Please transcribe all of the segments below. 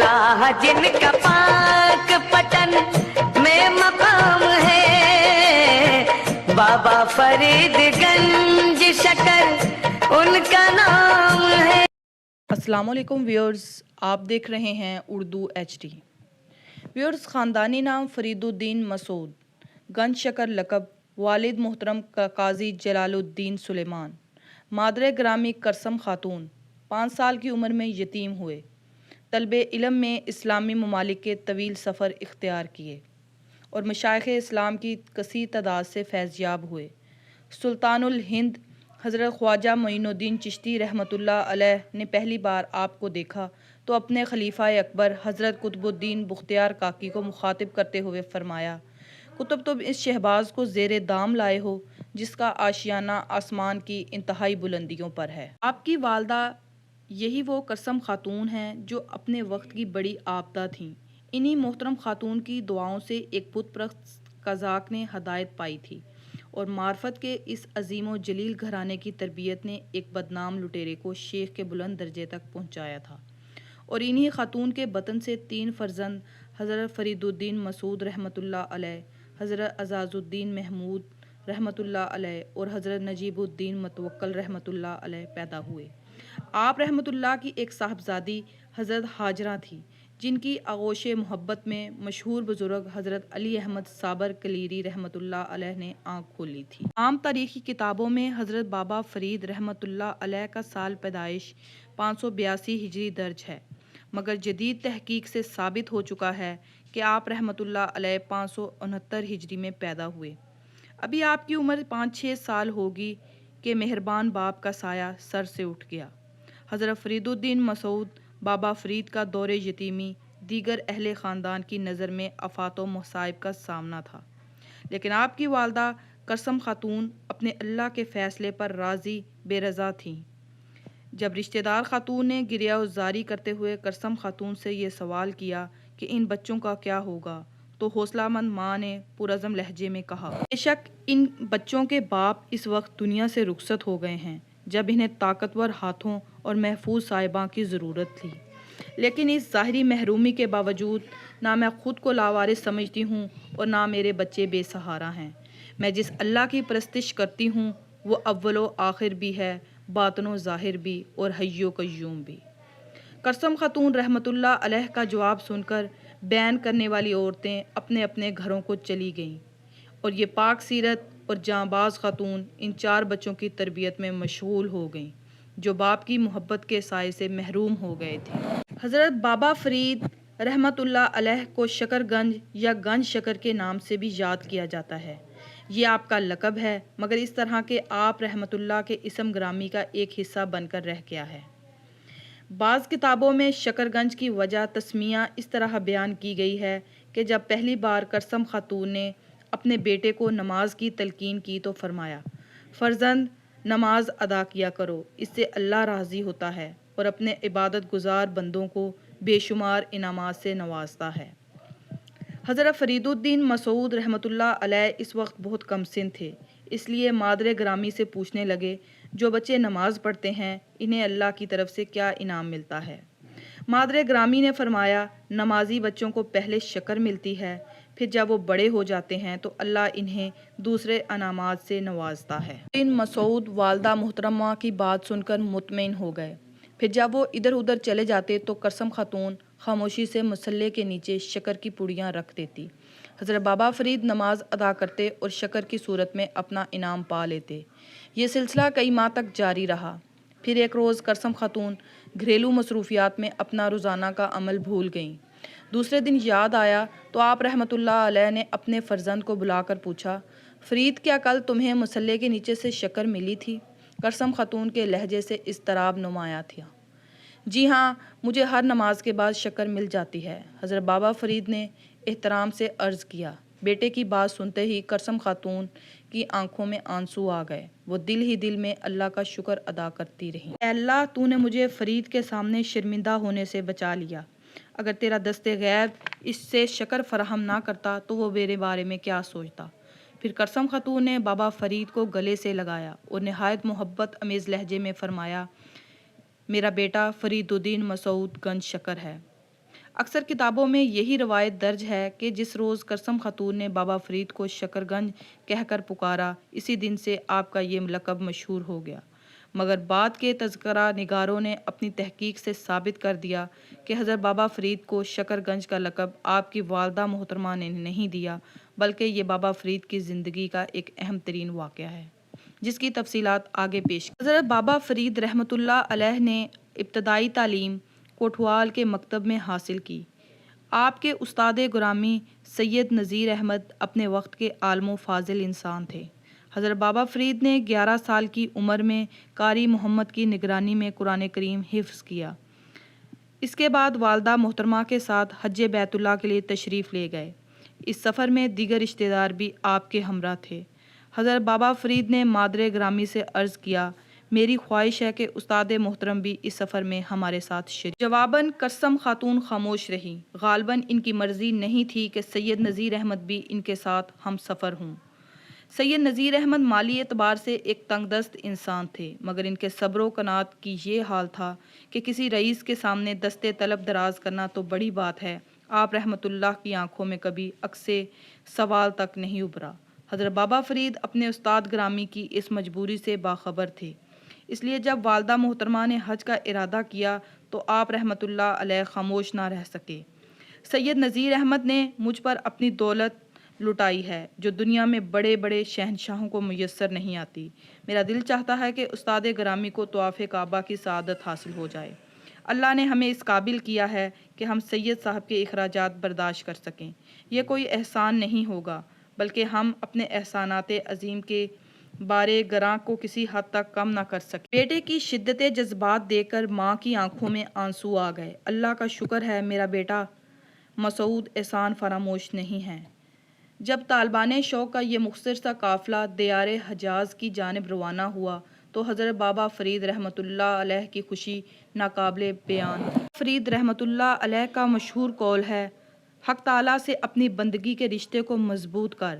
اللہ جن کا پاک پتن میں مقام ہے، بابا فرید گنج شکر ان کا نام ہے۔ السلام علیکم ویورز، آپ دیکھ رہے ہیں اردو ایچ ڈی۔ ویورز، خاندانی نام فرید الدین مسعود، گنج شکر لقب، والد محترم قاضی جلال الدین سلیمان، مادر گرامی کرسم خاتون، 5 سال کی عمر میں یتیم ہوئے۔ طلب علم میں اسلامی ممالک کے طویل سفر اختیار کیے اور مشائخ اسلام کی کثیر تعداد سے فیض یاب ہوئے۔ سلطان الہند حضرت خواجہ معین الدین چشتی رحمۃ اللہ علیہ نے پہلی بار آپ کو دیکھا تو اپنے خلیفہ اکبر حضرت قطب الدین بختیار کاکی کو مخاطب کرتے ہوئے فرمایا، قطب تم اس شہباز کو زیر دام لائے ہو جس کا آشیانہ آسمان کی انتہائی بلندیوں پر ہے۔ آپ کی والدہ یہی وہ کرسم خاتون ہیں جو اپنے وقت کی بڑی عابدہ تھیں۔ انہی محترم خاتون کی دعاؤں سے ایک بت پرست قزاق نے ہدایت پائی تھی اور معرفت کے اس عظیم و جلیل گھرانے کی تربیت نے ایک بدنام لٹیرے کو شیخ کے بلند درجے تک پہنچایا تھا۔ اور انہی خاتون کے بطن سے 3 فرزند حضرت فرید الدین مسعود رحمۃ اللہ علیہ، حضرت اعزاز الدین محمود رحمۃ اللہ علیہ اور حضرت نجیب الدین متوکل رحمۃ اللہ علیہ پیدا ہوئے۔ آپ رحمۃ اللہ کی ایک صاحبزادی حضرت ہاجرہ تھی جن کی آغوش محبت میں مشہور بزرگ حضرت علی احمد صابر کلیری رحمۃ اللہ علیہ نے آنکھ کھولی تھی۔ عام تاریخی کتابوں میں حضرت بابا فرید رحمۃ اللہ علیہ کا سال پیدائش 582 ہجری درج ہے، مگر جدید تحقیق سے ثابت ہو چکا ہے کہ آپ رحمۃ اللہ علیہ 569 ہجری میں پیدا ہوئے۔ ابھی آپ کی عمر 5-6 سال ہوگی کہ مہربان باپ کا سایہ سر سے اٹھ گیا۔ حضرت فرید الدین مسعود بابا فرید کا دور یتیمی دیگر اہل خاندان کی نظر میں آفات و مصائب کا سامنا تھا، لیکن آپ کی والدہ کرسم خاتون اپنے اللہ کے فیصلے پر راضی بے رضا تھیں۔ جب رشتہ دار خاتون نے گریہ زاری کرتے ہوئے کرسم خاتون سے یہ سوال کیا کہ ان بچوں کا کیا ہوگا، تو حوصلہ مند ماں نے پرعزم لہجے میں کہا، بے شک ان بچوں کے باپ اس وقت دنیا سے رخصت ہو گئے ہیں جب انہیں طاقتور ہاتھوں اور محفوظ صاحباں کی ضرورت تھی، لیکن اس ظاہری محرومی کے باوجود نہ میں خود کو لاوارث سمجھتی ہوں اور نہ میرے بچے بے سہارا ہیں۔ میں جس اللہ کی پرستش کرتی ہوں وہ اول و آخر بھی ہے، باطن و ظاہر بھی اور حی و قیوم بھی۔ کرسم خاتون رحمۃ اللہ علیہ کا جواب سن کر بیان کرنے والی عورتیں اپنے اپنے گھروں کو چلی گئیں اور یہ پاک سیرت اور جانباز خاتون ان 4 بچوں کی تربیت میں مشغول ہو گئیں جو باپ کی محبت کے سائے سے محروم ہو گئے تھے۔ حضرت بابا فرید رحمۃ اللہ علیہ کو شکر گنج یا گنج شکر کے نام سے بھی یاد کیا جاتا ہے۔ یہ آپ کا لقب ہے، مگر اس طرح کے آپ رحمۃ اللہ کے اسم گرامی کا ایک حصہ بن کر رہ گیا ہے۔ بعض کتابوں میں شکر گنج کی وجہ تسمیہ اس طرح بیان کی گئی ہے کہ جب پہلی بار کرسم خاتون نے اپنے بیٹے کو نماز کی تلقین کی تو فرمایا، فرزند نماز ادا کیا کرو، اس سے اللہ راضی ہوتا ہے اور اپنے عبادت گزار بندوں کو بے شمار انعامات سے نوازتا ہے۔ حضرت فرید الدین مسعود رحمۃ اللہ علیہ اس وقت بہت کم سن تھے، اس لیے مادر گرامی سے پوچھنے لگے، جو بچے نماز پڑھتے ہیں انہیں اللہ کی طرف سے کیا انعام ملتا ہے؟ مادر گرامی نے فرمایا، نمازی بچوں کو پہلے شکر ملتی ہے، پھر جب وہ بڑے ہو جاتے ہیں تو اللہ انہیں دوسرے انعامات سے نوازتا ہے۔ مسعود والدہ محترمہ کی بات سن کر مطمئن ہو گئے۔ پھر جب وہ ادھر ادھر چلے جاتے تو کرسم خاتون خاموشی سے مصلے کے نیچے شکر کی پوڑیاں رکھ دیتی۔ حضرت بابا فرید نماز ادا کرتے اور شکر کی صورت میں اپنا انعام پا لیتے۔ یہ سلسلہ کئی ماہ تک جاری رہا۔ پھر ایک روز کرسم خاتون گھریلو مصروفیات میں اپنا روزانہ کا عمل بھول گئیں۔ دوسرے دن یاد آیا تو آپ رحمۃ اللہ علیہ نے اپنے فرزند کو بلا کر پوچھا، فرید کیا کل تمہیں مصلے کے نیچے سے شکر ملی تھی؟ کرسم خاتون کے لہجے سے اضطراب نمایاں تھا۔ جی ہاں، مجھے ہر نماز کے بعد شکر مل جاتی ہے، حضرت بابا فرید نے احترام سے عرض کیا۔ بیٹے کی بات سنتے ہی کرسم خاتون کی آنکھوں میں آنسو آ گئے۔ وہ دل ہی دل میں اللہ کا شکر ادا کرتی رہیں، اے اللہ تو نے مجھے فرید کے سامنے شرمندہ ہونے سے بچا لیا، اگر تیرا دست غیب اس سے شکر فراہم نہ کرتا تو وہ میرے بارے میں کیا سوچتا۔ پھر کرسم خاتون نے بابا فرید کو گلے سے لگایا اور نہایت محبت امیز لہجے میں فرمایا، میرا بیٹا فرید الدین مسعود گنج شکر ہے، اکثر کتابوں میں یہی روایت درج ہے کہ جس روز کرسم خاتون نے بابا فرید کو شکرگنج کہہ کر پکارا، اسی دن سے آپ کا یہ لقب مشہور ہو گیا، مگر بعد کے تذکرہ نگاروں نے اپنی تحقیق سے ثابت کر دیا کہ حضرت بابا فرید کو شکرگنج کا لقب آپ کی والدہ محترمہ نے نہیں دیا، بلکہ یہ بابا فرید کی زندگی کا ایک اہم ترین واقعہ ہے، جس کی تفصیلات آگے پیش۔ حضرت بابا فرید رحمۃ اللہ علیہ نے ابتدائی تعلیم کوٹھوال کے مکتب میں حاصل کی۔ آپ کے استاد گرامی سید نذیر احمد اپنے وقت کے عالم و فاضل انسان تھے۔ حضرت بابا فرید نے 11 سال کی عمر میں قاری محمد کی نگرانی میں قرآن کریم حفظ کیا۔ اس کے بعد والدہ محترمہ کے ساتھ حج بیت اللہ کے لیے تشریف لے گئے۔ اس سفر میں دیگر رشتہ دار بھی آپ کے ہمراہ تھے۔ حضرت بابا فرید نے مادر گرامی سے عرض کیا، میری خواہش ہے کہ استاد محترم بھی اس سفر میں ہمارے ساتھ شریک۔ جواباً کرسم خاتون خاموش رہی۔ غالباً ان کی مرضی نہیں تھی کہ سید نذیر احمد بھی ان کے ساتھ ہم سفر ہوں۔ سید نذیر احمد مالی اعتبار سے ایک تنگ دست انسان تھے، مگر ان کے صبر و قناعت کی یہ حال تھا کہ کسی رئیس کے سامنے دستے طلب دراز کرنا تو بڑی بات ہے، آپ رحمۃ اللہ کی آنکھوں میں کبھی عکسے سوال تک نہیں ابھرا۔ حضرت بابا فرید اپنے استاد گرامی کی اس مجبوری سے باخبر تھے، اس لیے جب والدہ محترمہ نے حج کا ارادہ کیا تو آپ رحمۃ اللہ علیہ خاموش نہ رہ سکے۔ سید نذیر احمد نے مجھ پر اپنی دولت لٹائی ہے جو دنیا میں بڑے بڑے شہنشاہوں کو میسر نہیں آتی۔ میرا دل چاہتا ہے کہ استاد گرامی کو طواف کعبہ کی سعادت حاصل ہو جائے۔ اللہ نے ہمیں اس قابل کیا ہے کہ ہم سید صاحب کے اخراجات برداشت کر سکیں۔ یہ کوئی احسان نہیں ہوگا، بلکہ ہم اپنے احسانات عظیم کے بارے گراں کو کسی حد تک کم نہ کر سکے۔ بیٹے کی شدت جذبات دیکھ کر ماں کی آنکھوں میں آنسو آ گئے۔ اللہ کا شکر ہے میرا بیٹا مسعود احسان فراموش نہیں ہے۔ جب طالبان شوق کا یہ مختصر سا قافلہ دیار حجاز کی جانب روانہ ہوا تو حضرت بابا فرید رحمۃ اللہ علیہ کی خوشی ناقابل بیان۔ فرید رحمۃ اللہ علیہ کا مشہور قول ہے، حق تعالیٰ سے اپنی بندگی کے رشتے کو مضبوط کر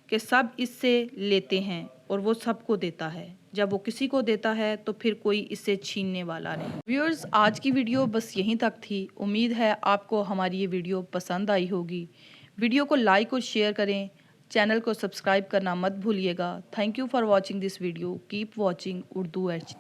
کہ سب اس سے لیتے ہیں اور وہ سب کو دیتا ہے، جب وہ کسی کو دیتا ہے تو پھر کوئی اس سے چھیننے والا نہیں۔ ویورز، آج کی ویڈیو بس یہیں تک تھی۔ امید ہے آپ کو ہماری یہ ویڈیو پسند آئی ہوگی۔ ویڈیو کو لائک اور شیئر کریں، چینل کو سبسکرائب کرنا مت بھولیے گا۔ Thank you for watching this video. Keep watching Urdu HD D.